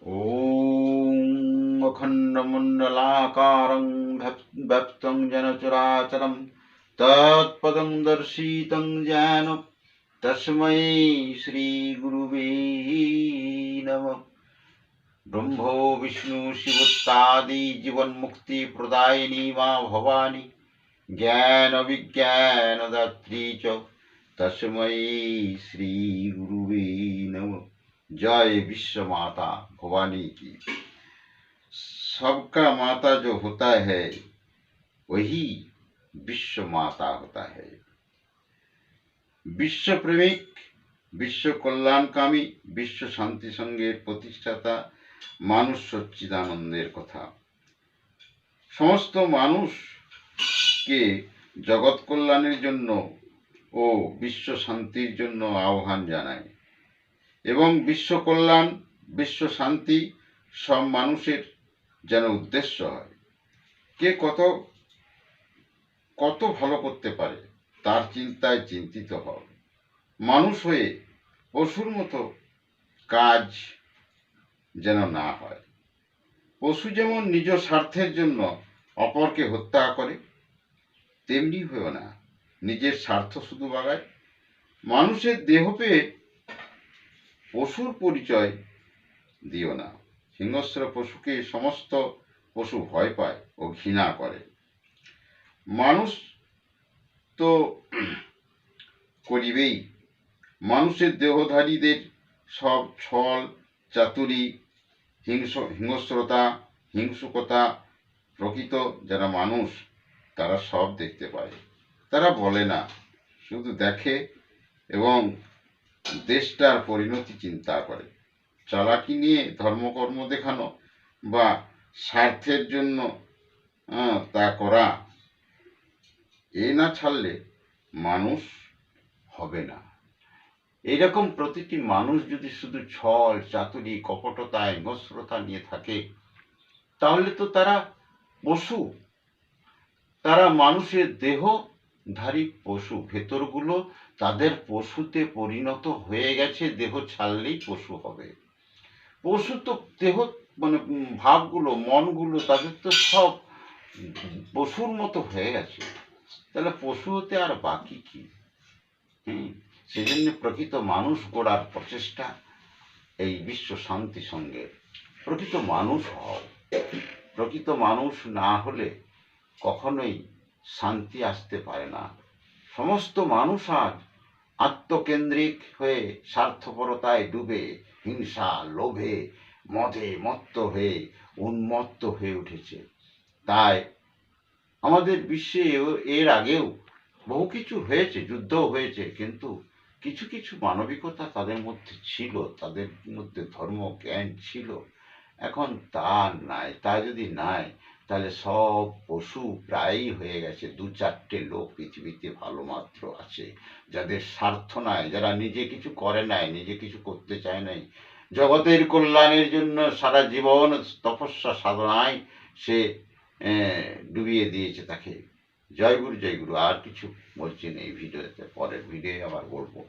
ॐ अखण्डमण्डलाकारं व्याप्तं येन चराचरं तत्पदं दर्शितं येन तस्मै श्रीगुरुवे नमः। ब्रह्मो विष्णु शिवोत्तादि जीवन्मुक्तिप्रदायिनी मा भवानी ज्ञानविज्ञानदात्री च तस्मै श्रीगुरुवे नमः। जय विश्व माता भवानी की। सबका माता जो होता है वही विश्व माता होता है। विश्व प्रेमिक, विश्व कल्याणकामी, विश्व शांति संघेर प्रतिष्ठाता मानुष सच्चिदानंदेर कथा समस्त মানুষকে জগৎ কল্যাণের জন্য ও বিশ্ব শান্তির জন্য আহ্বান জানায় এবং বিশ্ব কল্যাণ, বিশ্ব শান্তি সব মানুষের যেন উদ্দেশ্য হয়। কে কত কত ভালো করতে পারে তার চিন্তায় চিন্তিত হও। মানুষ হয়ে পশুর মতো কাজ যেন না হয়। পশু যেমন নিজ স্বার্থের জন্য অপরকে হত্যা করে, তেমনি হয়েও না নিজের স্বার্থ শুধু বাড়ায়। মানুষের দেহ পেয়ে পশুর পরিচয় দিও না। হিংস্র পশুকে সমস্ত পশু ভয় পায় ও ঘৃণা করে। মানুষ তো করিবেই। মানুষের দেহধারীদের সব ছল চাতুরি, হিংস্রতা, হিংসুকতা প্রকৃত যারা মানুষ তারা সব দেখতে পায়। তারা বলে না, শুধু দেখে এবং দেশটার পরিণতি চিন্তা করে। চালাকি নিয়ে ধর্মকর্ম দেখানো বা স্বার্থের জন্য তা করা, এ না ছাড়লে মানুষ হবে না। এইরকম প্রতিটি মানুষ যদি শুধু ছল চাতুরি, কপটতা, হিংস্রতা নিয়ে থাকে তাহলে তো তারা পশু। তারা মানুষের দেহধারী পশু, ভেতরগুলো তাদের পশুতে পরিণত হয়ে গেছে। দেহ ছাড়লেই পশু হবে। পশু তো দেহ মানে ভাবগুলো, মনগুলো তাদের তো সব পশুর মতো হয়ে গেছে। তাহলে পশু হতে আর বাকি কি? সেজন্য প্রকৃত মানুষ গড়ার প্রচেষ্টা এই বিশ্ব শান্তি সঙ্গে। প্রকৃত মানুষ হও। প্রকৃত মানুষ না হলে কখনোই শান্তি আসতে পারে না। সমস্ত মানুষ আজ আত্মকেন্দ্রিক হয়ে স্বার্থপরতায় ডুবে হিংসা, লোভে, মদে মত্ত হয়ে উন্মত্ত হয়ে উঠেছে। তাই আমাদের বিশ্বে এর আগেও বহু কিছু হয়েছে, যুদ্ধও হয়েছে, কিন্তু কিছু কিছু মানবিকতা তাদের মধ্যে ছিল, তাদের মধ্যে ধর্ম জ্ঞান ছিল। এখন তা নাই। তা যদি নাই তাহলে সব পশু প্রায়ই হয়ে গেছে। দু চারটে লোক পৃথিবীতে ভালো মাত্র আছে যাদের স্বার্থ নাই, যারা নিজে কিছু করে নাই, নিজে কিছু করতে চায় নাই। জগতের কল্যাণের জন্য সারা জীবন তপস্যা সাধনায় সে ডুবিয়ে দিয়েছে তাকে। জয় গুরু, জয় গুরু। আর কিছু বলছি না এই ভিডিওতে, পরের ভিডিও আবার বলবো।